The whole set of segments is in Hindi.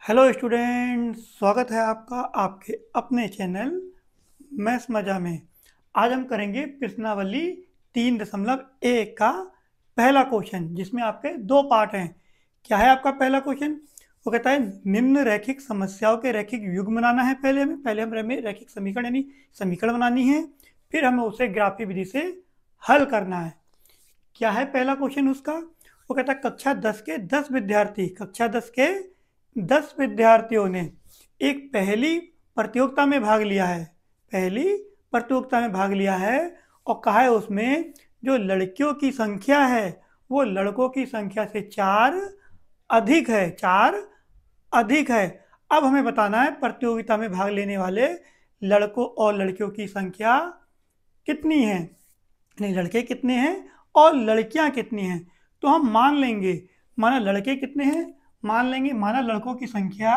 हेलो स्टूडेंट, स्वागत है आपका आपके अपने चैनल मैथ्स मजा में। आज हम करेंगे प्रश्नावली 3.1 का पहला क्वेश्चन, जिसमें आपके दो पार्ट हैं। क्या है आपका पहला क्वेश्चन? वो कहता है निम्न रैखिक समस्याओं के रैखिक युग्म बनाना है। पहले हमें रैखिक समीकरण यानी समीकरण बनानी है, फिर हमें उसे ग्राफी विधि से हल करना है। क्या है पहला क्वेश्चन उसका? वो कहता है कक्षा 10 के 10 विद्यार्थियों ने एक पहली प्रतियोगिता में भाग लिया है और कहा है उसमें जो लड़कियों की संख्या है वो लड़कों की संख्या से 4 अधिक है। अब हमें बताना है प्रतियोगिता में भाग लेने वाले लड़कों और लड़कियों की संख्या कितनी है, नहीं लड़के कितने हैं और लड़कियां कितनी हैं। तो हम मान लेंगे, माना लड़के कितने हैं, माना लड़कों की संख्या,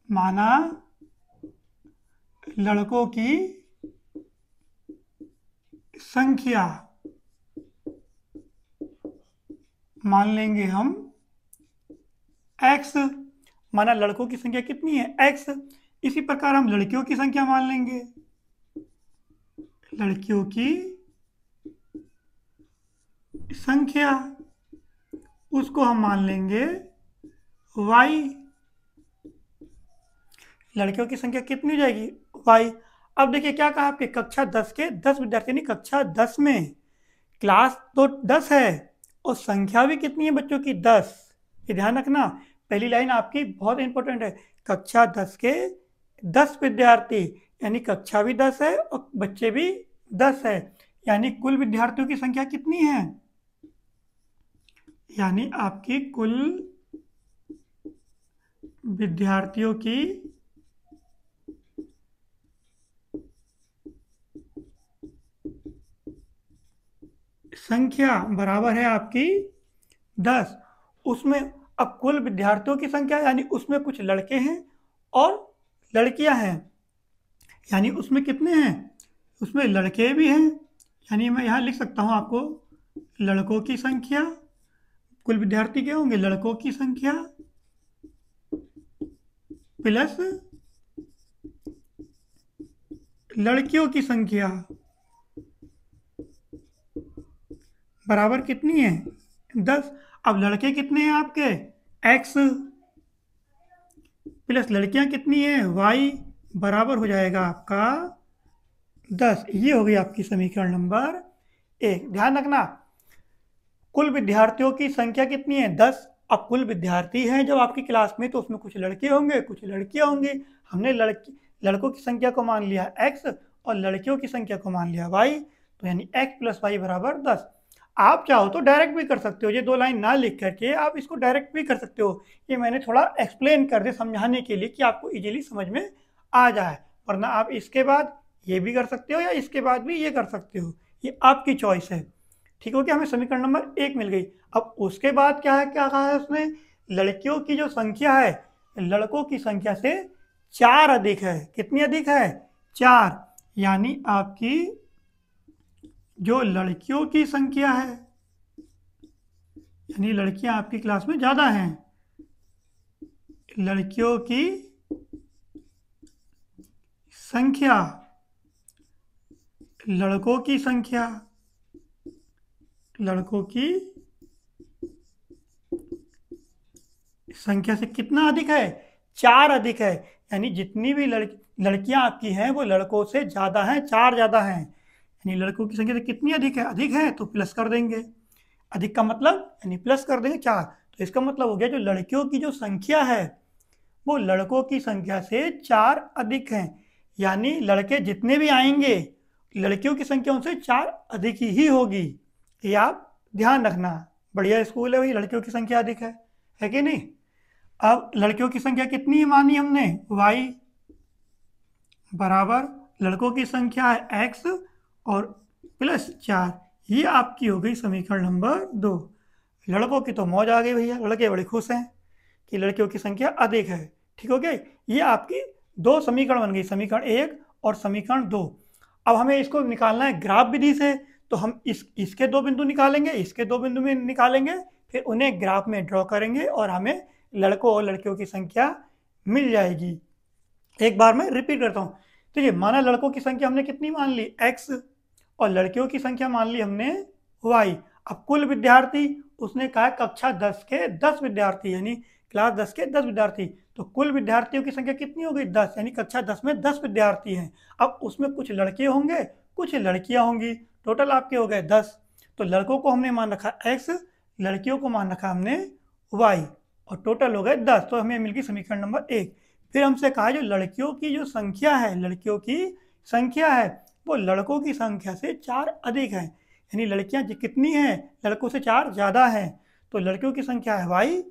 माना लड़कों की संख्या मान लेंगे हम x। माना लड़कों की संख्या कितनी है, x। इसी प्रकार हम लड़कियों की संख्या मान लेंगे, लड़कियों की संख्या उसको हम मान लेंगे y। लड़कियों की संख्या कितनी हो जाएगी, y। अब देखिए क्या कहा आपके कक्षा 10 के 10 विद्यार्थी, यानी कक्षा 10 में क्लास तो 10 है और संख्या भी कितनी है बच्चों की, 10। ये ध्यान रखना, पहली लाइन आपकी बहुत इंपॉर्टेंट है। कक्षा 10 के 10 विद्यार्थी, यानी कक्षा भी 10 है और बच्चे भी 10 है, यानी कुल विद्यार्थियों की संख्या कितनी है, यानी आपकी कुल विद्यार्थियों की संख्या बराबर है आपकी 10। उसमें अब कुल विद्यार्थियों की संख्या यानी उसमें कुछ लड़के हैं और लड़कियां हैं, यानी उसमें कितने हैं, उसमें लड़के भी हैं, यानी मैं यहाँ लिख सकता हूँ आपको लड़कों की संख्या, कुल विद्यार्थी क्या होंगे, लड़कों की संख्या प्लस लड़कियों की संख्या बराबर कितनी है, 10। अब लड़के कितने हैं आपके, x प्लस लड़कियां कितनी है, y, बराबर हो जाएगा आपका 10। ये हो गई आपकी समीकरण नंबर 1। ध्यान रखना कुल विद्यार्थियों की संख्या कितनी है, 10। अब कुल विद्यार्थी हैं जब आपकी क्लास में तो उसमें कुछ लड़के होंगे कुछ लड़कियां होंगी। हमने लड़कों की संख्या को मान लिया x और लड़कियों की संख्या को मान लिया y, तो यानी x प्लस वाई बराबर 10। आप चाहो तो डायरेक्ट भी कर सकते हो, ये दो लाइन ना लिख करके आप इसको डायरेक्ट भी कर सकते हो। ये मैंने थोड़ा एक्सप्लेन कर दिया समझाने के लिए कि आपको इजीली समझ में आ जाए, वरना आप इसके बाद ये भी कर सकते हो या इसके बाद भी ये कर सकते हो, ये आपकी चॉइस है। ठीक हो गया, हमें समीकरण नंबर 1 मिल गई। अब उसके बाद क्या है, क्या कहा है उसने, लड़कियों की जो संख्या है लड़कों की संख्या से 4 अधिक है। कितनी अधिक है, 4, यानी आपकी जो लड़कियों की संख्या है, यानी लड़कियां आपकी क्लास में ज्यादा हैं, लड़कियों की संख्या लड़कों की संख्या लड़कों की संख्या से कितना अधिक है, 4 अधिक है। यानी जितनी भी लड़कियां आपकी हैं वो लड़कों से ज़्यादा हैं, 4 ज़्यादा हैं। यानी लड़कों की संख्या से कितनी अधिक है तो प्लस कर देंगे, अधिक का मतलब यानी प्लस कर देंगे 4। तो इसका मतलब हो गया जो लड़कियों की जो संख्या है वो लड़कों की संख्या से 4 अधिक हैं, यानी लड़के जितने भी आएंगे लड़कियों की संख्या उनसे 4 अधिक ही होगी। ये आप ध्यान रखना, बढ़िया स्कूल है भाई, लड़कियों की संख्या अधिक है कि नहीं। अब लड़कियों की संख्या कितनी मानी हमने, y बराबर लड़कों की संख्या है x और प्लस 4। ये आपकी हो गई समीकरण नंबर 2। लड़कों की तो मौज आ गई भैया, लड़के बड़े खुश हैं कि लड़कियों की संख्या अधिक है। ठीक हो गया, ये आपकी दो समीकरण बन गई, समीकरण 1 और समीकरण 2। अब हमें इसको निकालना है ग्राफ विधि से, तो हम इसके दो बिंदु निकालेंगे, इसके दो बिंदु में निकालेंगे, फिर उन्हें ग्राफ में ड्रॉ करेंगे और हमें लड़कों और लड़कियों की संख्या मिल जाएगी। एक बार मैं रिपीट करता हूँ। तो ये माना लड़कों की संख्या हमने कितनी मान ली x और लड़कियों की संख्या मान ली हमने y। अब कुल विद्यार्थी उसने कहा कक्षा 10 के 10 विद्यार्थी यानी क्लास 10 के 10 विद्यार्थी। तो कुल विद्यार्थियों की संख्या कितनी हो गई 10 यानी कक्षा 10 में 10 विद्यार्थी हैं। अब उसमें कुछ लड़के होंगे कुछ लड़कियां होंगी, टोटल आपके हो गए 10। तो लड़कों को हमने मान रखा x, लड़कियों को मान रखा हमने y और टोटल हो गए 10। तो हमें मिल गई समीकरण नंबर 1। फिर हमसे कहा जो लड़कियों की जो संख्या है, लड़कियों की संख्या है वो लड़कों की संख्या से 4 अधिक है, यानी लड़कियां कितनी हैं लड़कों से 4 ज़्यादा हैं। तो लड़कियों की संख्या है y,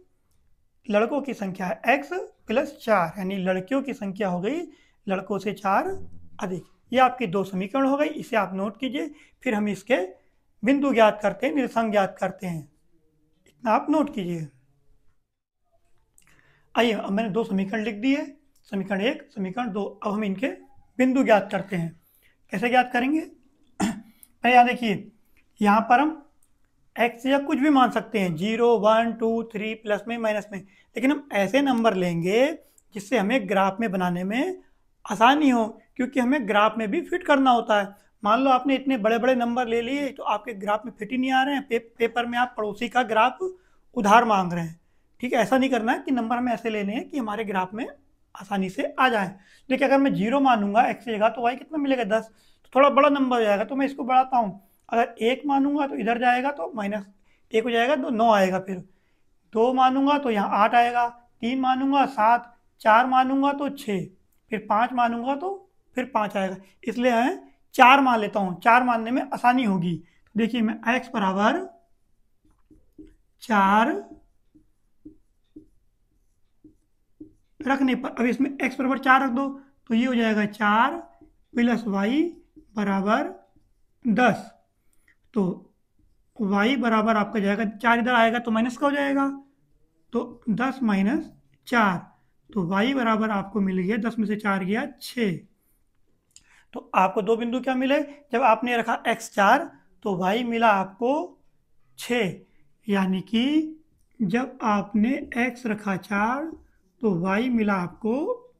लड़कों की संख्या है x प्लस 4 यानी लड़कियों की संख्या हो गई लड़कों से 4 अधिक। ये आपकी 2 समीकरण हो गई, इसे आप नोट कीजिए। फिर हम इसके बिंदु ज्ञात करते हैं, निर्देशांक ज्ञात करते हैं, इतना आप नोट कीजिए। आइए अब मैंने 2 समीकरण लिख दिए, समीकरण 1 समीकरण 2। अब हम इनके बिंदु ज्ञात करते हैं। कैसे ज्ञात करेंगे? पहले यहाँ देखिए, यहाँ पर हम x या कुछ भी मान सकते हैं 0 1 2 3 प्लस में माइनस में, लेकिन हम ऐसे नंबर लेंगे जिससे हमें ग्राफ में बनाने में आसानी हो, क्योंकि हमें ग्राफ में भी फिट करना होता है। मान लो आपने इतने बड़े बड़े नंबर ले लिए तो आपके ग्राफ में फिट ही नहीं आ रहे हैं, पेपर में आप पड़ोसी का ग्राफ उधार मांग रहे हैं। ठीक है, ऐसा नहीं करना है कि नंबर हमें ऐसे लेने हैं कि हमारे ग्राफ में आसानी से आ जाए। देखिए अगर मैं 0 मानूंगा x की जगह तो y कितना मिलेगा 10, तो थोड़ा बड़ा नंबर हो जाएगा, तो मैं इसको बढ़ाता हूँ। अगर 1 मानूंगा तो इधर जाएगा तो -1 हो जाएगा तो 9 आएगा। फिर 2 मानूंगा तो यहाँ 8 आएगा, 3 मानूंगा 7, 4 मानूंगा तो 6, फिर 5 मानूंगा तो फिर 5 आएगा। इसलिए मैं 4 मान लेता हूँ, 4 मानने में आसानी होगी। देखिए मैं x बराबर 4 रखने पर, अब इसमें x बराबर 4 रख दो तो ये हो जाएगा 4 प्लस y बराबर 10। तो y बराबर आपका जाएगा 4, इधर आएगा तो माइनस का हो जाएगा, तो 10 माइनस 4, तो y बराबर आपको मिल गया 10 में से 4 गया 6। तो आपको 2 बिंदु क्या मिले? जब आपने रखा x 4 तो y मिला आपको 6, यानी कि जब आपने x रखा 4 तो y मिला आपको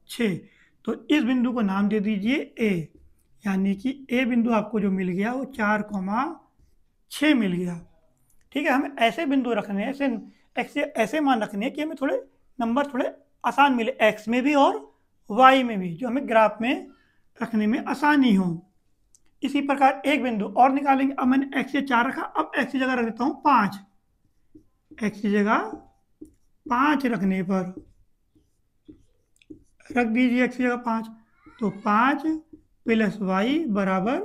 6। तो इस बिंदु को नाम दे दीजिए a, यानी कि a बिंदु आपको जो मिल गया वो 4,6 मिल गया। ठीक है, हमें ऐसे बिंदु रखने हैं, ऐसे मान रखने हैं कि हमें थोड़े नंबर थोड़े आसान मिले x में भी और y में भी, जो हमें ग्राफ में रखने में आसानी हो। इसी प्रकार एक बिंदु और निकालेंगे। अब मैंने x से 4 रखा, अब x की जगह रख देता हूँ 5। x की जगह 5 रखने पर रख दीजिए x की जगह 5, तो 5 प्लस y बराबर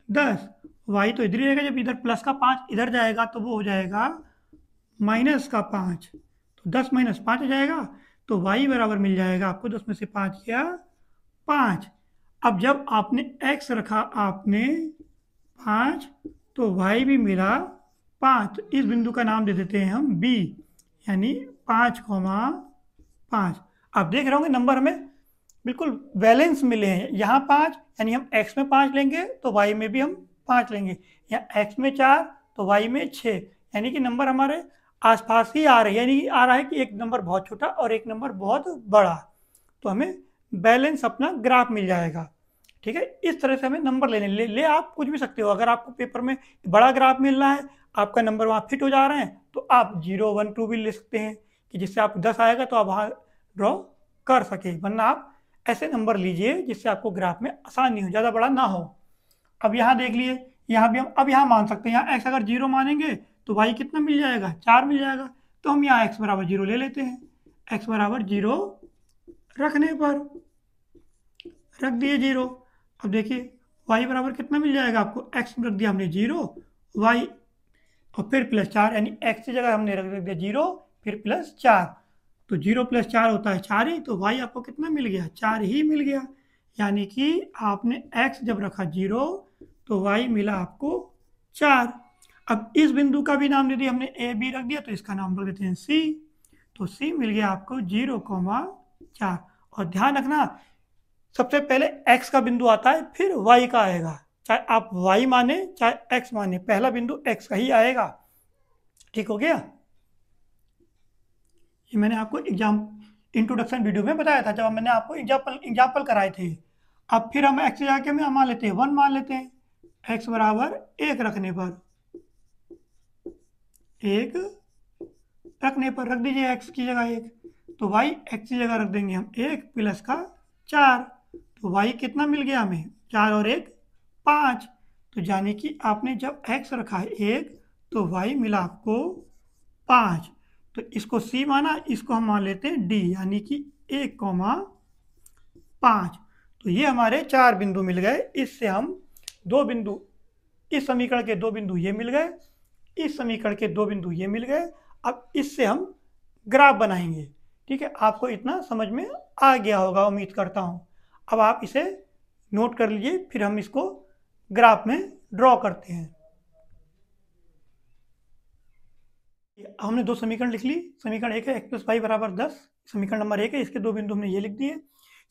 10। y तो इधर ही रहेगा, जब इधर प्लस का 5 इधर जाएगा तो वो हो जाएगा माइनस का 5, तो 10 माइनस 5 हो जाएगा। तो y बराबर मिल जाएगा आपको 10 में से 5 किया 5। अब जब आपने x रखा आपने 5 तो y भी मिला 5, तो इस बिंदु का नाम दे देते हैं हम b, यानी 5,5। आप देख रहे होंगे नंबर हमें बिल्कुल बैलेंस मिले हैं। यहाँ 5 यानी हम x में 5 लेंगे तो y में भी हम 5 लेंगे, यहाँ x में 4 तो y में 6, यानी कि नंबर हमारे आसपास ही आ रहे हैं, यानी आ रहा है कि एक नंबर बहुत छोटा और एक नंबर बहुत बड़ा, तो हमें बैलेंस अपना ग्राफ मिल जाएगा। ठीक है, इस तरह से हमें नंबर ले आप कुछ भी सकते हो। अगर आपको पेपर में बड़ा ग्राफ मिल रहा है, आपका नंबर वहाँ फिट हो जा रहे हैं, तो आप 0 1 2 भी ले सकते हैं कि जिससे आप 10 आएगा तो आप वहाँ ड्रॉ कर सके। वरना आप ऐसे नंबर लीजिए जिससे आपको ग्राफ में आसानी हो, ज़्यादा बड़ा ना हो। अब यहाँ देख लिए, यहाँ भी हम अब यहाँ मान सकते हैं, यहाँ x अगर 0 मानेंगे तो y कितना मिल जाएगा 4 मिल जाएगा, तो हम यहाँ x बराबर 0 ले लेते हैं। x बराबर 0 रखने पर रख दिए 0। अब देखिए y बराबर कितना मिल जाएगा आपको, x रख दिया हमने 0, y और फिर प्लस 4, यानी x की जगह हमने रख दिया 0 फिर प्लस 4, तो 0 प्लस 4 होता है 4 ही, तो y आपको कितना मिल गया 4 ही मिल गया। यानी कि आपने x जब रखा 0 तो y मिला आपको 4। अब इस बिंदु का भी नाम दे दिया हमने, a b रख दिया तो इसका नाम रख देते हैं c, तो c मिल गया आपको 0,4। और ध्यान रखना सबसे पहले x का बिंदु आता है फिर y का आएगा, चाहे आप y माने चाहे x माने, पहला बिंदु x का ही आएगा। ठीक हो गया, ये मैंने आपको इंट्रोडक्शन वीडियो में बताया था जब मैंने आपको एग्जाम्पल कराए थे। अब फिर हम एक्स जाके में मान लेते हैं 1 मान लेते हैं, एक्स बराबर 1 रखने पर, 1 रखने पर रख दीजिए एक्स की जगह 1, तो वाई एक्स की जगह रख देंगे हम 1 प्लस का 4, तो वाई कितना मिल गया हमें, 4 और 1 5। तो यानी कि आपने जब एक्स रखा है 1 तो वाई मिला आपको 5। तो इसको सी माना, इसको हम मान लेते हैं डी, यानी कि 1,5। तो ये हमारे 4 बिंदु मिल गए। इससे हम 2 बिंदु, इस समीकरण के 2 बिंदु ये मिल गए, इस समीकरण के 2 बिंदु ये मिल गए। अब इससे हम ग्राफ बनाएंगे। ठीक है, आपको इतना समझ में आ गया होगा उम्मीद करता हूँ। अब आप इसे नोट कर लीजिए, फिर हम इसको ग्राफ में ड्रॉ करते हैं। हमने 2 समीकरण लिख ली। समीकरण 1 है x + y बराबर 10, समीकरण नंबर 1 है, इसके 2 बिंदु हमने ये लिख दिए।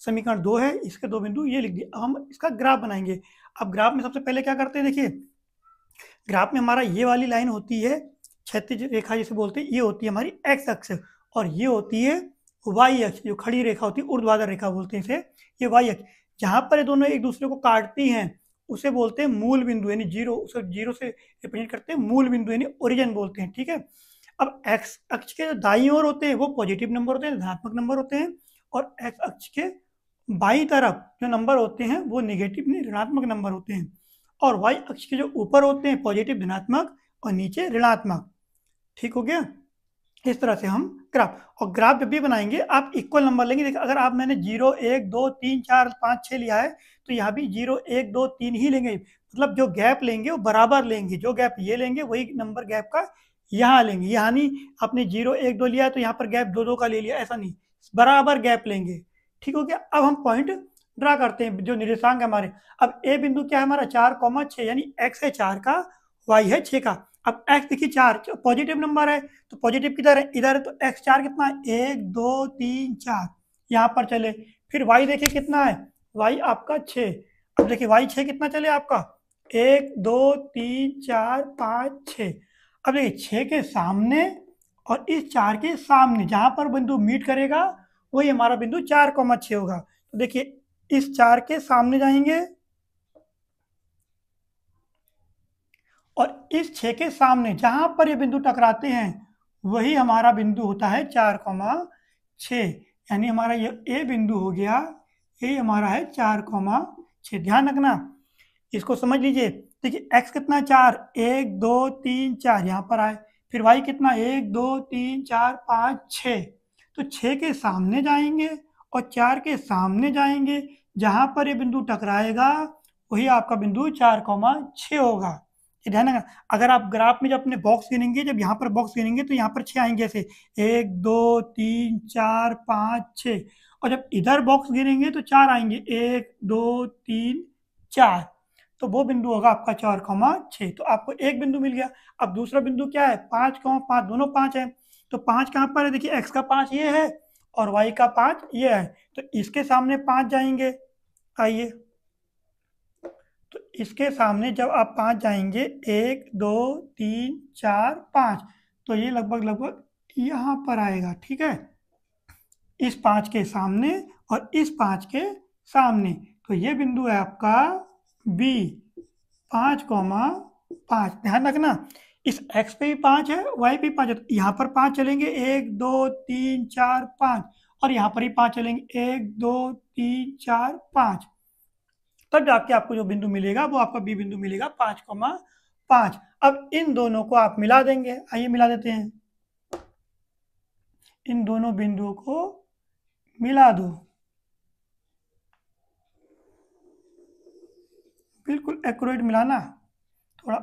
समीकरण 2 है, इसके 2 बिंदु ये लिख दिए। अब हम इसका ग्राफ बनाएंगे। अब ग्राफ में सबसे पहले क्या करते हैं, देखिए ग्राफ में हमारा ये वाली लाइन होती है क्षैतिज रेखा जिसे बोलते हैं, ये होती है हमारी x अक्ष, और ये होती है y अक्ष, जो खड़ी रेखा होती है ऊर्ध्वाधर रेखा बोलते हैं इसे, ये y अक्ष। जहाँ पर ये दोनों एक दूसरे को काटती हैं उसे बोलते हैं मूल बिंदु, यानी जीरो, उसे जीरो से रिप्रेजेंट करते हैं, मूल बिंदु यानी ओरिजिन बोलते हैं। ठीक है, अब x अक्ष के जो दाईं ओर होते हैं वो पॉजिटिव नंबर होते हैं, धनात्मक नंबर होते हैं, और x अक्ष के बाईं तरफ जो नंबर होते हैं वो नेगेटिव ऋणात्मक नंबर होते हैं, और y अक्ष के जो ऊपर होते हैं पॉजिटिव धनात्मक और नीचे ऋणात्मक। ठीक हो गया। इस तरह से हम ग्राफ, और ग्राफ जब भी बनाएंगे आप इक्वल नंबर लेंगे। देखिए अगर आप मैंने 0 1 2 3 4 5 6 लिया है तो यहाँ भी 0 1 2 3 ही लेंगे, मतलब जो गैप लेंगे वो बराबर लेंगे, जो गैप ये लेंगे वही नंबर गैप का यहाँ लेंगे। यहाँ नहीं आपने 0 1 2 लिया है तो यहाँ पर गैप 2 2 का ले लिया, ऐसा नहीं, बराबर गैप लेंगे। ठीक हो गया। अब हम पॉइंट ड्रा करते हैं, जो निर्देशांक है हमारे। अब ए बिंदु क्या है हमारा 4,6, यानी x है 4 का, y है 6 का। अब x देखिए 4 पॉजिटिव नंबर है तो पॉजिटिव किधर है, इधर है, तो x 4 कितना है 1 2 3 4, यहाँ पर चले। फिर y देखिए कितना है, y आपका 6। अब देखिए y 6 कितना चले आपका 1 2 3 4 5 6। अब देखिए 6 के सामने और इस 4 के सामने जहाँ पर बिंदु मीट करेगा वही हमारा बिंदु 4,6 होगा। तो देखिए इस 4 के सामने जाएंगे और इस 6 के सामने जहां पर ये बिंदु टकराते हैं वही हमारा बिंदु होता है 4,6, यानी हमारा ये ए बिंदु हो गया, ये हमारा है 4,6। ध्यान रखना, इसको समझ लीजिए। देखिए x कितना 4, 1 2 3 4 यहाँ पर आए, फिर y कितना 1 2 3 4 5 6, तो 6 के सामने जाएंगे और 4 के सामने जाएंगे, जहां पर ये बिंदु टकराएगा वही आपका बिंदु 4,6 होगा। ध्यान रखना, अगर आप ग्राफ में जब अपने बॉक्स गिनेंगे, जब यहाँ पर बॉक्स गिनेंगे तो यहाँ पर 6 आएंगे, ऐसे 1 2 3 4 5 6, और जब इधर बॉक्स गिनेंगे तो 4 आएंगे, 1 2 3 4, तो वो बिंदु होगा आपका 4,6। तो आपको एक बिंदु मिल गया। अब दूसरा बिंदु क्या है 5,5, दोनों 5 है, तो 5 कहाँ पर है, देखिए x का 5 ये है और y का 5 ये है, तो इसके सामने 5 जाएंगे। आइए, तो इसके सामने जब आप 5 जाएंगे 1 2 3 4 5, तो ये लगभग यहाँ पर आएगा। ठीक है, इस 5 के सामने और इस 5 के सामने, तो ये बिंदु है आपका B, 5,5। ध्यान रखना, इस x पे भी 5 है, y पे भी 5 है, तो यहाँ पर 5 चलेंगे 1 2 3 4 5, और यहाँ पर ही 5 चलेंगे 1 2 3 4 5, तब जाके आपको जो बिंदु मिलेगा वो आपका बी बिंदु मिलेगा 5,5। अब इन दोनों को आप मिला देंगे। आइए मिला देते हैं, इन दोनों बिंदुओं को मिला दो, बिल्कुल एक्यूरेट मिलाना, थोड़ा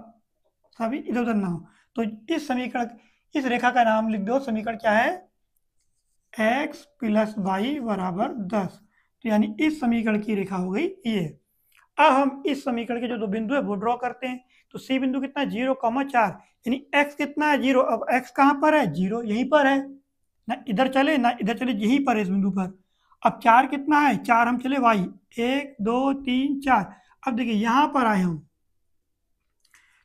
सा भी इधर उधर ना हो। तो इस समीकरण, इस रेखा का नाम लिख दो, समीकरण क्या है x + y बराबर 10। तो यानी इस समीकरण की रेखा हो गई ये। अब हम इस समीकरण के जो 2 बिंदु है वो ड्रॉ करते हैं। तो सी बिंदु कितना है 0,4, यानी x कितना है 0। अब x कहाँ पर है 0, यहीं पर है, ना इधर चले ना इधर चले, यहीं पर है इस बिंदु पर। अब 4 कितना है 4, हम चले y 1 2 3 4। अब देखिए यहाँ पर आए हम,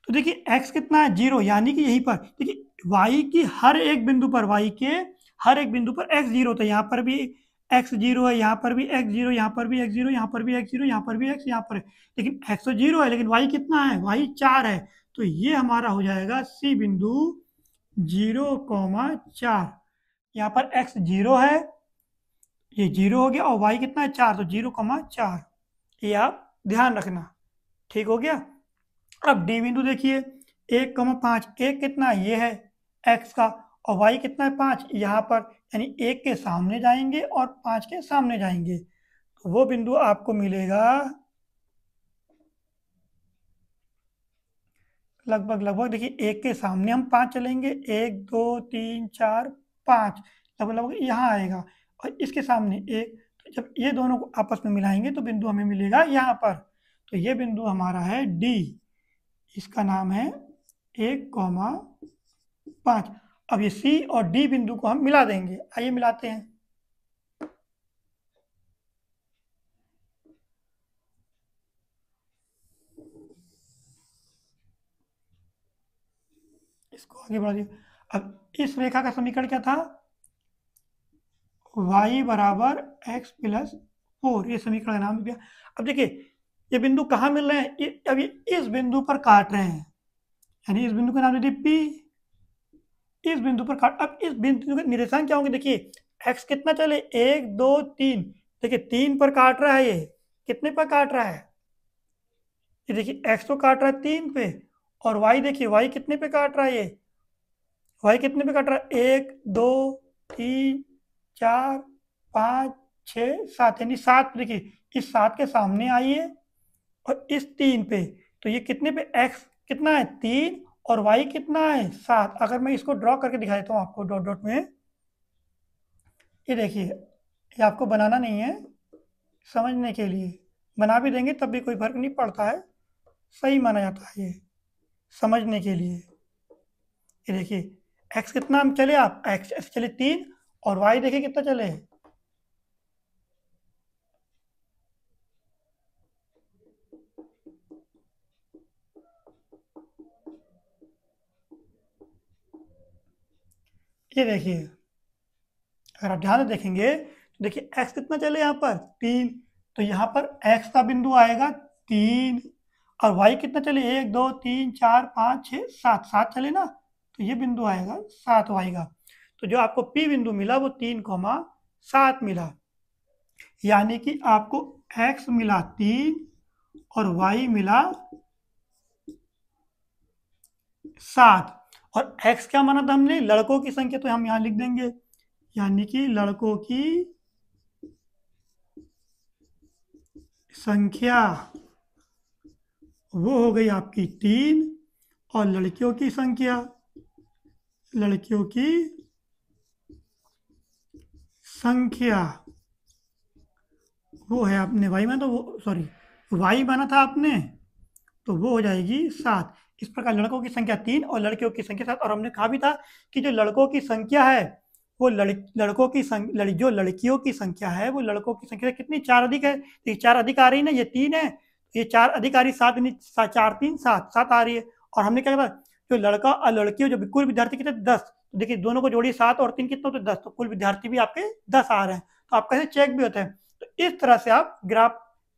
तो देखिए x कितना है 0, यानी कि यहीं पर। देखिए y की हर एक बिंदु पर, y के हर एक बिंदु पर x जीरो था, यहाँ पर भी x जीरो है, यहाँ पर भी x जीरो, यहाँ पर भी x जीरो, यहाँ पर भी x जीरो, यहाँ पर भी x, यहाँ पर, लेकिन x तो जीरो है, लेकिन y कितना है, y 4 है। तो ये हमारा हो जाएगा सी बिंदु 0,4। यहाँ पर x जीरो है, ये जीरो हो गया, और y कितना है 4, तो 0,4, ये आप ध्यान रखना। ठीक हो गया। अब डी बिंदु देखिए, 1,5, एक कितना है, ये है x का, और y कितना है 5, यहाँ पर, यानी 1 के सामने जाएंगे और 5 के सामने जाएंगे, तो वो बिंदु आपको मिलेगा लगभग देखिए 1 के सामने हम 5 चलेंगे, 1 2 3 4 5, लगभग यहाँ आएगा, और इसके सामने 1, तो जब ये दोनों को आपस में मिलाएंगे तो बिंदु हमें मिलेगा यहाँ पर। तो ये बिंदु हमारा है डी, इसका नाम है 1,5। अब ये सी और डी बिंदु को हम मिला देंगे, आइए मिलाते हैं। इसको आगे बढ़ा दिया। अब इस रेखा का समीकरण क्या था, y बराबर x प्लस 4, ये समीकरण का नाम दिया। अब देखिए ये बिंदु कहाँ मिल रहे हैं, अब ये इस बिंदु पर काट रहे हैं, यानी इस बिंदु का नाम दे दिया P, इस बिंदु पर काट। अब इस बिंदु के निशान क्या होंगे, देखिए x कितना चले, 1 2 3, देखिए 3 पर काट रहा है, ये कितने पर काट रहा है, ये देखिए x तो काट रहा है 3 पे, और y देखिए y कितने पे काट रहा है, ये y कितने पे काट रहा है, 1 2 3 4 5 6 7, यानी 7, देखिए इस 7 के सामने आइए और इस 3 पे, तो ये कितने पे, x कितना है 3 और y कितना है 7। अगर मैं इसको ड्रॉ करके दिखा देता हूँ आपको डॉट डॉट में, ये देखिए, ये आपको बनाना नहीं है, समझने के लिए, बना भी देंगे तब भी कोई फर्क नहीं पड़ता है, सही माना जाता है ये समझने के लिए। ये देखिए x कितना हम चले, आप x चले 3 और y देखिए कितना चले, ये देखिए अगर आप ध्यान से देखेंगे तो देखिए x कितना चले यहाँ पर 3, तो यहाँ पर x का बिंदु आएगा 3, और y कितना चले 1 2 3 4 5 6 7, 7 चले ना, तो ये बिंदु आएगा 7 y का। तो जो आपको P बिंदु मिला वो 3,7 मिला, यानी कि आपको x मिला 3 और y मिला 7, और x क्या माना था हमने, लड़कों की संख्या, तो हम यहाँ लिख देंगे, यानी कि लड़कों की संख्या वो हो गई आपकी 3, और लड़कियों की संख्या, लड़कियों की संख्या वो है आपने y माना, तो वो सॉरी y माना था आपने, तो वो हो जाएगी 7। इस प्रकार लड़कों की संख्या 3 और लड़कियों की संख्या 7। और हमने कहा भी था कि जो लड़कों की संख्या है वो लड़कों की जो लड़कियों की संख्या है वो लड़कों की संख्या से कितनी 4 अधिक है, तो ये 4 अधिक आ रही है ना, ये 3 है, ये 4 अधिक आ रही, 7 4 3 7 7 आ रही है। और हमने क्या कहा, जो लड़का और लड़कियों जो कुल विद्यार्थी कितने 10, तो देखिए दोनों को जोड़िए 7 और 3 कितना, तो 10, तो कुल विद्यार्थी भी आपके 10 आ रहे हैं, तो आप कैसे चेक भी होते हैं। तो इस तरह से आप ग्राफ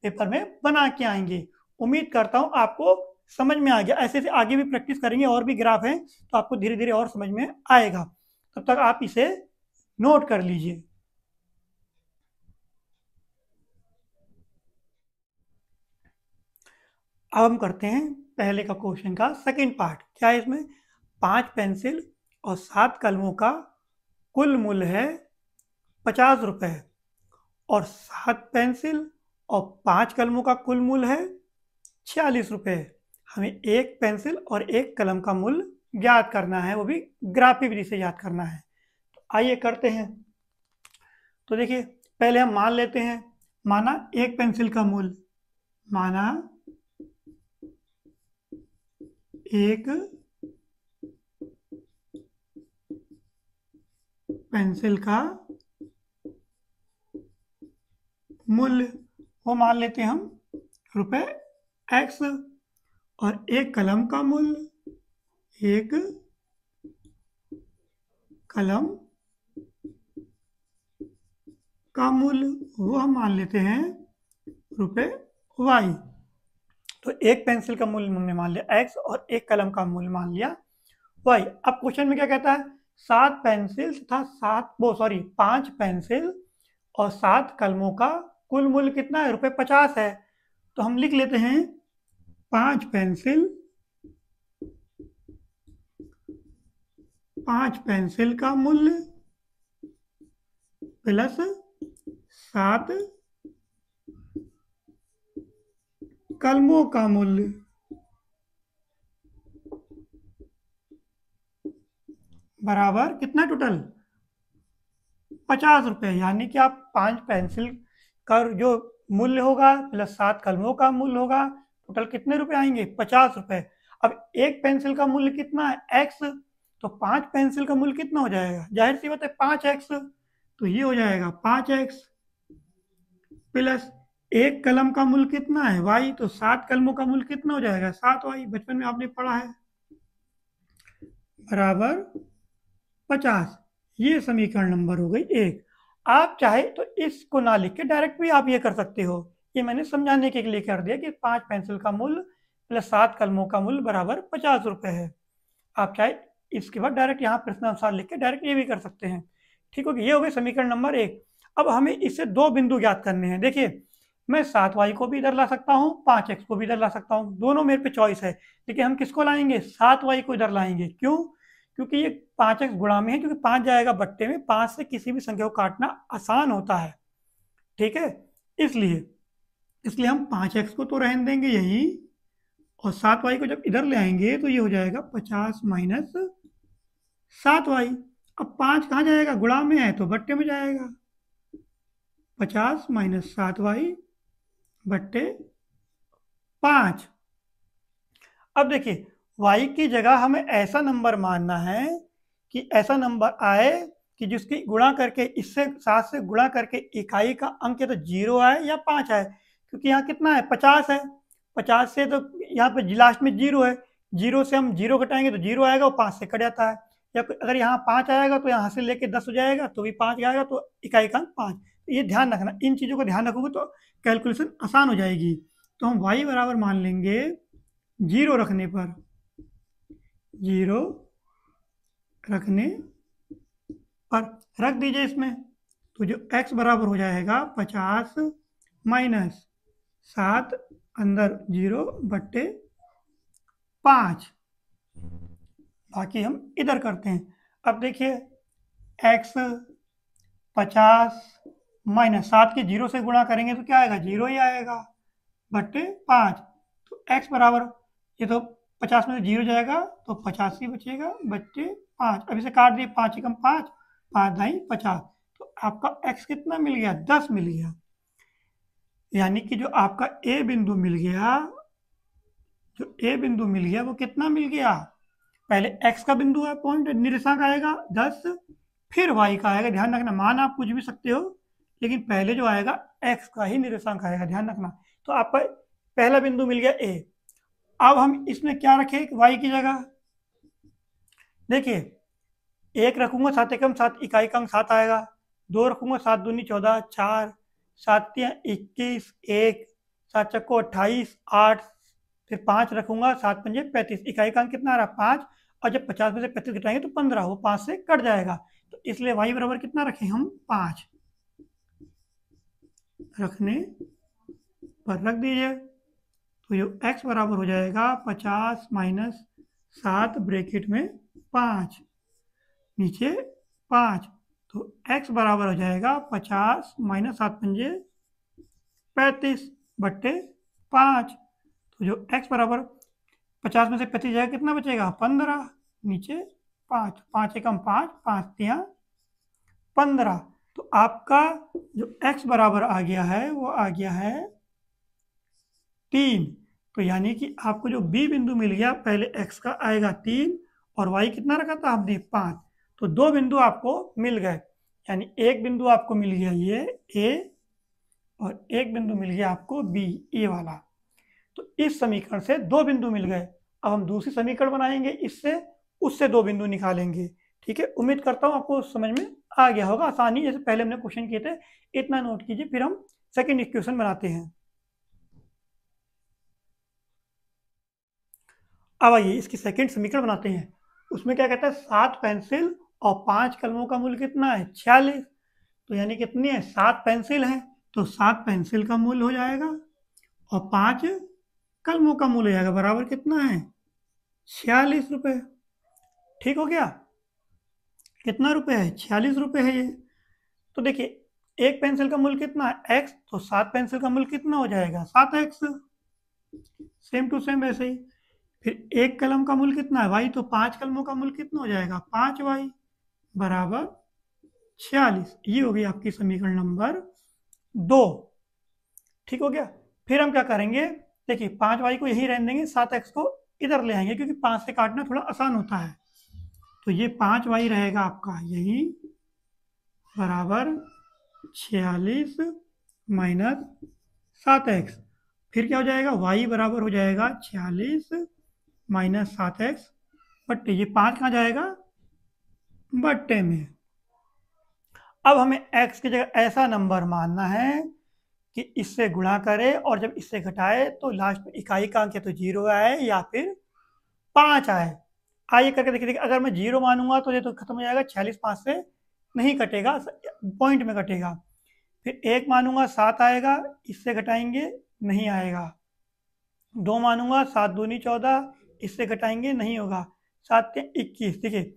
पेपर में बना के आएंगे। उम्मीद करता हूँ आपको समझ में आ गया। ऐसे ऐसे आगे भी प्रैक्टिस करेंगे, और भी ग्राफ हैं तो आपको धीरे धीरे और समझ में आएगा। तब तक आप इसे नोट कर लीजिए। अब हम करते हैं पहले का क्वेश्चन का सेकंड पार्ट। क्या है इसमें, 5 पेंसिल और 7 कलमों का कुल मूल्य है 50 रुपये, और 7 पेंसिल और 5 कलमों का कुल मूल्य है 46 रुपये। हमें एक पेंसिल और एक कलम का मूल्य ज्ञात करना है, वो भी ग्राफी विधि से ज्ञात करना है। तो आइए करते हैं। तो देखिए पहले हम मान लेते हैं, माना एक पेंसिल का मूल्य, माना एक पेंसिल का मूल्य वो मान लेते हैं हम रुपए x, और एक कलम का मूल्य, एक कलम का मूल्य वो हम मान लेते हैं रुपए वाई। तो एक पेंसिल का मूल्य हमने मान लिया एक्स और एक कलम का मूल्य मान लिया वाई। अब क्वेश्चन में क्या कहता है, 7 पेंसिल तथा 5 पेंसिल और 7 कलमों का कुल मूल्य कितना है, रुपए 50 है। तो हम लिख लेते हैं 5 पेंसिल का मूल्य प्लस 7 कलमों का मूल्य बराबर कितना टोटल 50 रुपये। यानी कि आप 5 पेंसिल का जो मूल्य होगा प्लस 7 कलमों का मूल्य होगा, टोटल कितने रुपए आएंगे 50 रुपये। अब एक पेंसिल का मूल्य कितना है एक्स, तो 5 पेंसिल का मूल्य कितना हो जाएगा, जाहिर सी बात है 5x। तो ये हो जाएगा 5x प्लस एक कलम का मूल्य कितना है y, तो 7 कलमों का मूल्य कितना हो जाएगा 7y, बचपन में आपने पढ़ा है, बराबर 50। ये समीकरण नंबर हो गई 1। आप चाहे तो इसको ना लिख के डायरेक्ट भी आप ये कर सकते हो, ये मैंने समझाने के लिए कर दिया कि 5 पेंसिल का मूल्य प्लस 7 कलमों का मूल्य बराबर 50 रुपये है। आप चाहे इसके बाद डायरेक्ट यहाँ प्रश्नानुसार लिख के डायरेक्ट ये भी कर सकते हैं। ठीक होगी, ये हो गई समीकरण नंबर 1। अब हमें इससे 2 बिंदु ज्ञात करने हैं। देखिए मैं 7y को भी इधर ला सकता हूँ, 5x को भी इधर ला सकता हूँ, दोनों मेरे पे चॉइस है। लेकिन हम किसको लाएंगे, 7y को इधर लाएंगे। क्यों, क्योंकि ये 5x गुणा में है, क्योंकि 5 जाएगा बट्टे में, 5 से किसी भी संख्या को काटना आसान होता है। ठीक है, इसलिए हम 5x को तो रहने देंगे यही, और 7y को जब इधर ले आएंगे तो ये हो जाएगा 50 माइनस 7y। अब 5 कहाँ जाएगा, गुणा में है तो बट्टे में जाएगा, 50 माइनस 7y बट्टे 5। अब देखिए y की जगह हमें ऐसा नंबर मानना है कि ऐसा नंबर आए कि जिसकी गुणा करके इससे 7 से गुणा करके इकाई का अंक या तो 0 आए या 5 आए। क्योंकि यहाँ कितना है 50 है, 50 से तो यहाँ पे लास्ट में 0 है, 0 से हम 0 घटाएंगे तो 0 आएगा, वो 5 से कट जाता है। या अगर यहाँ 5 आएगा तो यहाँ से लेके 10 हो जाएगा तो भी 5 आएगा, तो इकाई का अंक 5। ये ध्यान रखना, इन चीज़ों को ध्यान रखोगे तो कैलकुलेशन आसान हो जाएगी। तो हम y बराबर मान लेंगे 0 रखने पर, 0 रखने पर रख दीजिए इसमें, तो जो x बराबर हो जाएगा 50 माइनस 7 अंदर 0 बट्टे 5। बाकी हम इधर करते हैं। अब देखिए x 50 माइनस 7 के 0 से गुणा करेंगे तो क्या आएगा, 0 ही आएगा, बट्टे 5। तो x बराबर, ये तो 50 में से 0 जाएगा तो 50 ही बचेगा, बट्टे 5। अब इसे काट दिए, 5 एकम 5, 5 दाई 50। तो आपका x कितना मिल गया, 10 मिल गया। यानी कि जो आपका a बिंदु मिल गया, वो कितना मिल गया, पहले x का बिंदु है, पॉइंट निर्देशांक आएगा 10, फिर y का आएगा। ध्यान रखना, मान आप कुछ भी सकते हो, लेकिन पहले जो आएगा x का ही निर्देशांक आएगा, ध्यान रखना। तो आपका पहला बिंदु मिल गया a। अब हम इसमें क्या रखें y की जगह, देखिए 1 रखूंगा 7 एकम 7, इकाई का अंक 7 आएगा। 2 रखूंगा 7 दूनी 14, 4 7 21, 1 7 चक्को 28, 8, फिर 5 रखूंगा 7 पंजे 35, इकाई का अंक कितना आ रहा 5। और जब 50 में से 35 घटाएंगे तो 15, वो 5 से कट जाएगा। तो इसलिए y बराबर कितना रखें हम, 5 रखने पर रख दीजिए। तो ये x बराबर हो जाएगा 50 माइनस 7 ब्रैकेट में 5 नीचे 5। तो x बराबर हो जाएगा 50 माइनस 7 पंजे 35 बट्टे 5। तो जो x बराबर 50 में से 35 जाएगा, कितना बचेगा 15 नीचे 5, 5 एकम 5, 5 तिया 15। तो आपका जो x बराबर आ गया है वो आ गया है 3। तो यानी कि आपको जो b बिंदु मिल गया, पहले x का आएगा 3 और y कितना रखा था हमने 5। तो 2 बिंदु आपको मिल गए, यानी एक बिंदु आपको मिल गया ये a और एक बिंदु मिल गया आपको b, ए वाला। तो इस समीकरण से 2 बिंदु मिल गए। अब हम दूसरी समीकरण बनाएंगे, इससे उससे 2 बिंदु निकालेंगे। ठीक है, उम्मीद करता हूँ आपको समझ में आ गया होगा आसानी, जैसे पहले हमने क्वेश्चन किए थे। इतना नोट कीजिए, फिर हम सेकेंड इक्वेशन बनाते हैं। अब आइए इसकी सेकेंड समीकरण बनाते हैं। उसमें क्या कहता है, 7 पेंसिल और 5 कलमों का मूल्य कितना है, 46। तो यानी कितनी है, 7 पेंसिल हैं, तो 7 पेंसिल का मूल्य हो जाएगा और 5 कलमों का मूल्य हो जाएगा, बराबर कितना है, 46 रुपये। ठीक हो गया, कितना रुपये है, 46 रुपये है ये। तो देखिए एक पेंसिल का मूल्य कितना है, x, तो 7 पेंसिल का मूल्य कितना हो जाएगा, 7x। सेम टू सेम वैसे ही। फिर एक कलम का मूल्य कितना है, y, तो 5 कलमों का मूल्य कितना हो जाएगा, 5y बराबर 46। ये हो गई आपकी समीकरण नंबर 2। ठीक हो गया। फिर हम क्या करेंगे, देखिए 5y को यही रहने देंगे, 7x को इधर ले आएंगे, क्योंकि 5 से काटना थोड़ा आसान होता है। तो ये 5y रहेगा आपका यही, बराबर 46 माइनस 7x। फिर क्या हो जाएगा, y बराबर हो जाएगा 46 माइनस 7x बट्टे, ये 5 कहाँ जाएगा, बट्टे में। अब हमें x की जगह ऐसा नंबर मानना है कि इससे गुणा करे और जब इससे घटाए तो लास्ट में इकाई का अंक या तो 0 आए या फिर 5 आए। आइए करके देखिए, अगर मैं 0 मानूंगा तो ये तो खत्म हो जाएगा, 46 5 से नहीं कटेगा, पॉइंट में कटेगा। फिर 1 मानूंगा 7 आएगा, इससे घटाएंगे नहीं आएगा। 2 मानूंगा 7 दूनी 14, इससे घटाएंगे नहीं होगा। 7 के 21, देखिए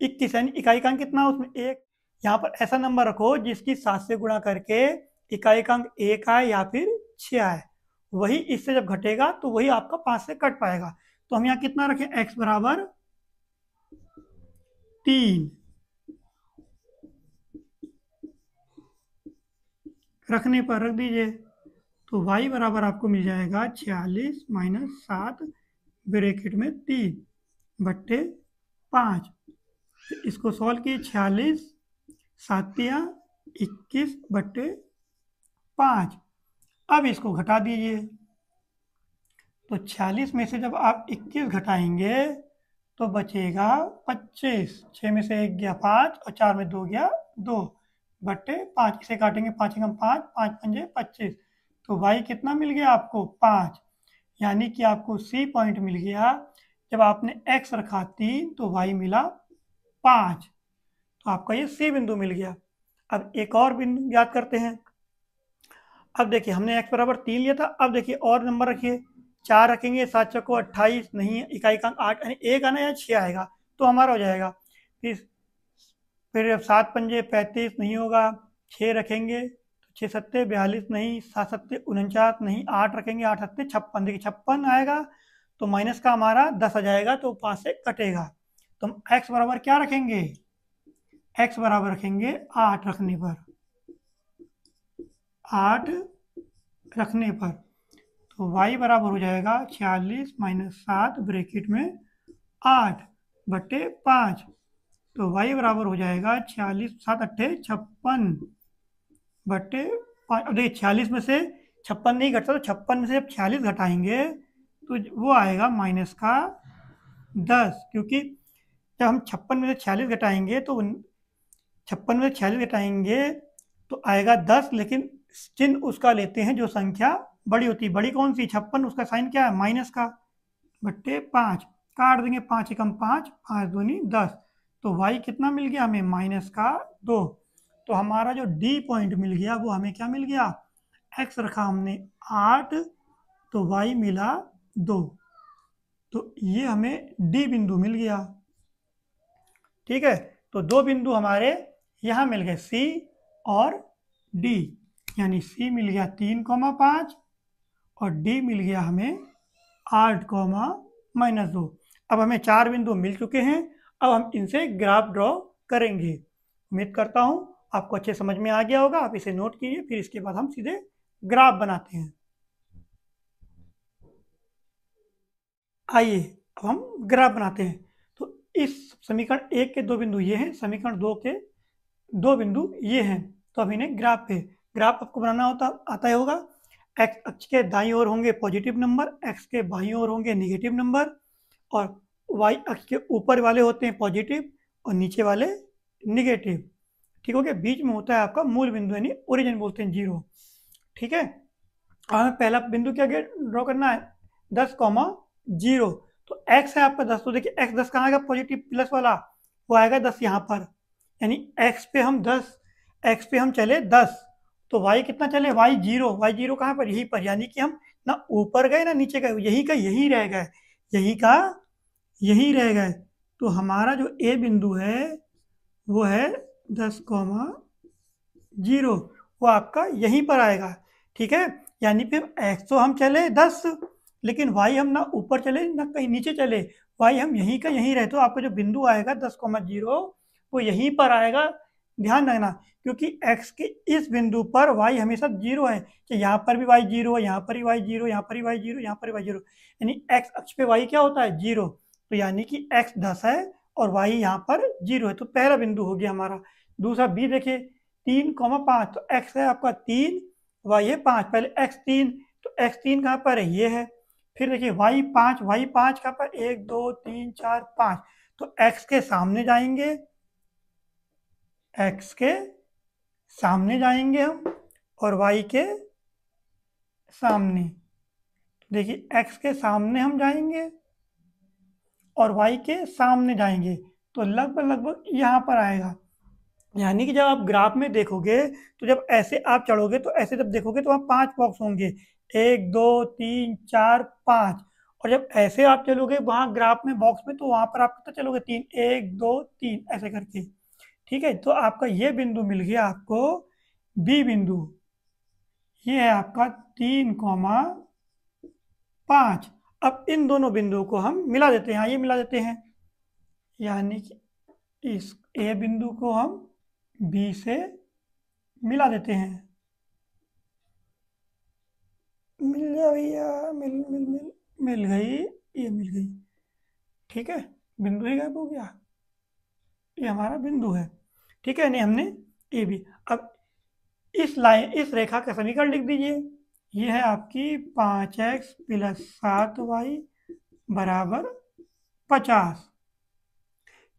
21 यानी इकाई का अंक कितना, उसमें 1। यहाँ पर ऐसा नंबर रखो जिसकी 7 से गुणा करके इकाई का अंक 1 आए या फिर 6 आए, वही इससे जब घटेगा तो वही आपका 5 से कट पाएगा। तो हम यहाँ कितना रखें, x बराबर 3 रखने पर रख दीजिए, तो y बराबर आपको मिल जाएगा 46 माइनस 7 ब्रैकेट में 3 बट्टे 5। इसको सॉल्व किए, 46 7 21 बट्टे 5। अब इसको घटा दीजिए, तो 46 में से जब आप 21 घटाएंगे तो बचेगा 25। 6 में से 1 गया 5 और 4 में 2 गया 2 बट्टे 5। इसे काटेंगे, 5 एकम 5, 5 पंजे 25। तो y कितना मिल गया आपको, 5। यानी कि आपको C पॉइंट मिल गया। जब आपने x रखा 3 तो y मिला 5, तो आपका ये C बिंदु मिल गया। अब एक और बिंदु याद करते हैं। अब देखिए हमने x बराबर 3 लिया था, अब देखिए और नंबर रखिए, 4 रखेंगे, 7 चौको 28, नहीं है इकाई का 8, यानी 1 आना या 6 आएगा तो हमारा हो जाएगा। फिर 7 पंजे 35 नहीं होगा, 6 रखेंगे तो 6 सत्ते 42 नहीं, 7 सत्ते 49 नहीं, 8 रखेंगे 8 सत्ते 56, देखिए 56 आएगा तो माइनस का हमारा 10 आ जाएगा, तो 5 से कटेगा। तो हम x बराबर क्या रखेंगे, x बराबर रखेंगे 8 रखने पर, 8 रखने पर, तो y बराबर हो जाएगा 46 माइनस 7 ब्रैकेट में 8 बट्टे 5। तो y बराबर हो जाएगा 46 7 अट्ठे 56 बट्टे 5। अब देखिए 46 में से 56 नहीं घटता, तो 56 में से जब 46 घटाएंगे तो वो आएगा माइनस का 10, क्योंकि जब हम 56 में से 46 घटाएंगे तो 56 में से 46 घटाएंगे तो आएगा 10, लेकिन चिन्ह उसका लेते हैं जो संख्या बड़ी होती है। बड़ी कौन सी, 56, उसका साइन क्या है, माइनस का, बट्टे 5। काट देंगे, 5 एकम 5, 5 दूनी 10, तो y कितना मिल गया हमें, माइनस का 2। तो हमारा जो D पॉइंट मिल गया वो हमें क्या मिल गया, x रखा हमने 8 तो y मिला 2, तो ये हमें D बिंदु मिल गया। ठीक है, तो 2 बिंदु हमारे यहाँ मिल गए, C और D, यानी C मिल गया 3,5 और D मिल गया हमें 8, -2। अब हमें 4 बिंदु मिल चुके हैं, अब हम इनसे ग्राफ ड्रॉ करेंगे। उम्मीद करता हूँ आपको अच्छे समझ में आ गया होगा। आप इसे नोट कीजिए, फिर इसके बाद हम सीधे ग्राफ बनाते हैं। आइए अब हम ग्राफ बनाते हैं। तो इस समीकरण 1 के 2 बिंदु ये हैं, समीकरण 2 के 2 बिंदु ये हैं, तो अब इन्हें ग्राफ आपको बनाना आता ही होगा। x अक्ष के दाईं ओर होंगे पॉजिटिव नंबर, x के बाईं ओर होंगे नेगेटिव नंबर, और y अक्ष के ऊपर वाले होते हैं पॉजिटिव और नीचे वाले नेगेटिव। ठीक हो गया। बीच में होता है आपका मूल बिंदु यानी ओरिजिन बोलते हैं 0। ठीक है, और हमें पहला बिंदु क्या ड्रॉ करना है 10,0। तो x है आपका 10, तो देखिए x 10 कहाँ आएगा पॉजिटिव प्लस वाला, वो आएगा 10 यहाँ पर, यानी x पे हम 10, x पे हम चले 10, तो y कितना चले y 0 कहाँ पर, यहीं पर, यानी कि हम ना ऊपर गए ना नीचे गए, यही का यही रह गए, यही का यही रह गए। तो हमारा जो a बिंदु है वो है 10,0, वो आपका यहीं पर आएगा। ठीक है, यानी फिर x तो हम चले 10, लेकिन y हम ना ऊपर चले ना कहीं नीचे चले, y हम यहीं का यहीं रहे, तो आपका जो बिंदु आएगा 10,0 वो यहीं पर आएगा। ध्यान रखना, क्योंकि x के इस बिंदु पर y हमेशा 0 है, कि यहाँ पर भी y 0 है, यहाँ पर भी y 0, यहाँ पर भी y 0, यहाँ पर भी y 0, यानी x अक्ष पे y क्या होता है 0, तो यानी कि x 10 है और y यहाँ पर 0 है, तो पहला बिंदु हो गया हमारा। दूसरा बी देखिए 3,5, तो x है आपका 3, y है 5, पहले x 3, तो x 3 कहाँ पर है, ये है। फिर देखिए y 5 कहाँ पर, 1 2 3 4 5, तो x के सामने जाएंगे, x के सामने जाएंगे हम, और y के सामने, देखिए x के सामने हम जाएंगे और y के सामने जाएंगे, तो लगभग लगभग यहाँ पर आएगा। यानी कि जब आप ग्राफ में देखोगे, तो जब ऐसे आप चढ़ोगे, तो ऐसे जब देखोगे तो वहाँ 5 बॉक्स होंगे, 1 2 3 4 5, और जब ऐसे आप चलोगे वहाँ ग्राफ में बॉक्स में, तो वहाँ पर आप कितना चलोगे 3, 1 2 3 ऐसे करके। ठीक है, तो आपका ये बिंदु मिल गया आपको बी बिंदु, ये है आपका 3,5। अब इन दोनों बिंदुओं को हम मिला देते हैं, ये मिला देते हैं, यानी कि इस ए बिंदु को हम बी से मिला देते हैं। मिल गया भैया, मिल मिल मिल मिल गई, ये मिल गई। ठीक है, बिंदु ही गायब हो गया, ये हमारा बिंदु है। ठीक है, नहीं हमने ए बी। अब इस रेखा का समीकरण लिख दीजिए, ये है आपकी 5x + 7y बराबर 50।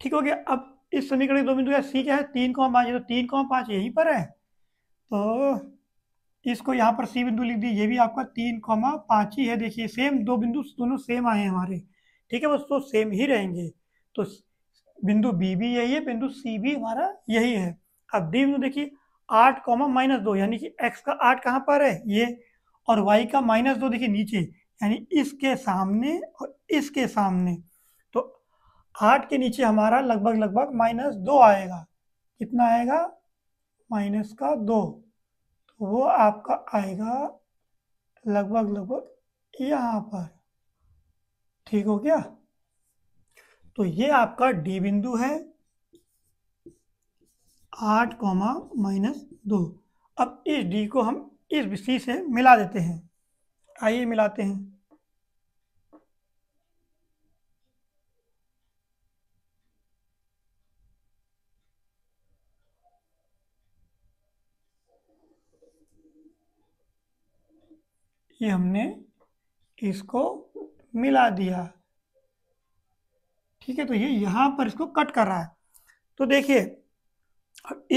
ठीक हो गया। अब इस समीकरण के दो बिंदु, सी क्या है 3,5, तो 3,5 यहीं पर है, तो इसको यहाँ पर सी बिंदु लिख दीजिए, ये भी आपका 3,5 ही है। देखिए सेम दो बिंदु दोनों सेम आए हैं हमारे, ठीक है, बस तो सेम ही रहेंगे। तो बिंदु बी भी यही है, बिंदु सी भी हमारा यही है। अब डी बिंदु देखिए 8, -2, यानी कि x का 8 कहाँ पर है ये, और y का -2 देखिए नीचे, यानी इसके सामने और इसके सामने, तो 8 के नीचे हमारा लगभग लगभग -2 आएगा। कितना आएगा, -2, तो वो आपका आएगा लगभग लगभग यहाँ पर। ठीक हो गया, तो ये आपका डी बिंदु है 8, -2। अब इस डी को हम इस सी से मिला देते हैं, आइए मिलाते हैं। ये हमने इसको मिला दिया। ठीक है, तो ये यहाँ पर इसको कट कर रहा है, तो देखिए अब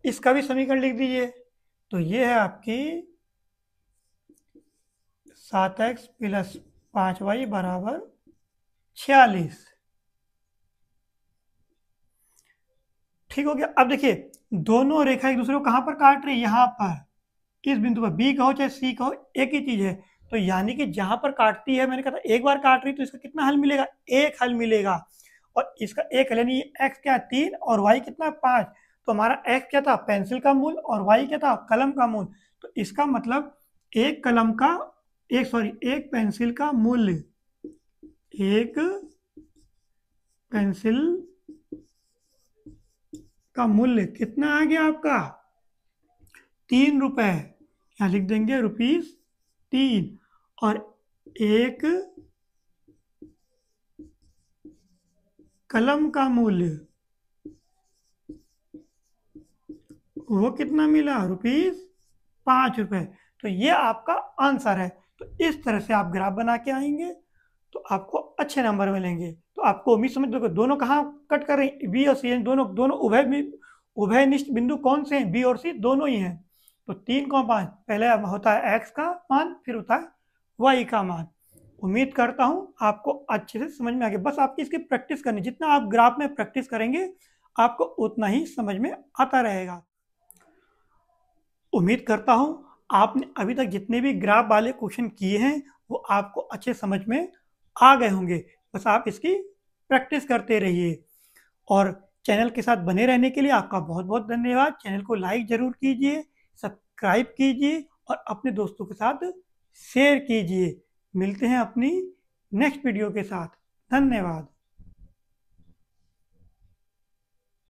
इसका भी समीकरण लिख दीजिए, तो ये है आपकी 7x + 5y बराबर 46। ठीक हो गया। अब देखिए दोनों रेखा एक दूसरे को कहाँ पर काट रही है, यहाँ पर, इस बिंदु पर, बी कहो चाहे सी कहो एक ही चीज है, तो यानी कि जहां पर काटती है, मैंने कहा था एक बार काट रही, तो इसका कितना हल मिलेगा, एक हल मिलेगा, और इसका एक हल, यानी एक्स क्या 3 और वाई कितना 5, तो हमारा एक्स क्या था पेंसिल का मूल और वाई क्या था कलम का मूल, तो इसका मतलब एक पेंसिल का मूल्य, एक पेंसिल का मूल्य कितना आ गया आपका 3 रुपए, यहाँ लिख देंगे ₹3, और एक कलम का मूल्य वो कितना मिला ₹5। तो ये आपका आंसर है। तो इस तरह से आप ग्राफ बना के आएंगे तो आपको अच्छे नंबर मिलेंगे। तो आपको उम्मीद समझ दो दोनों कहाँ कट कर रही हैं, बी और सी, दोनों उभय उभयनिष्ठ बिंदु कौन से हैं? बी और सी दोनों ही हैं। तो 3,5 पहले होता है एक्स का मान, फिर होता है वाई का मान। उम्मीद करता हूं आपको अच्छे से समझ में आ गया। बस आपकी इसकी प्रैक्टिस करनी, जितना आप ग्राफ में प्रैक्टिस करेंगे आपको उतना ही समझ में आता रहेगा। उम्मीद करता हूं आपने अभी तक जितने भी ग्राफ वाले क्वेश्चन किए हैं वो आपको अच्छे समझ में आ गए होंगे। बस आप इसकी प्रैक्टिस करते रहिए और चैनल के साथ बने रहने के लिए आपका बहुत बहुत धन्यवाद। चैनल को लाइक ज़रूर कीजिए, सब्सक्राइब कीजिए और अपने दोस्तों के साथ शेयर कीजिए। मिलते हैं अपनी नेक्स्ट वीडियो के साथ। धन्यवाद।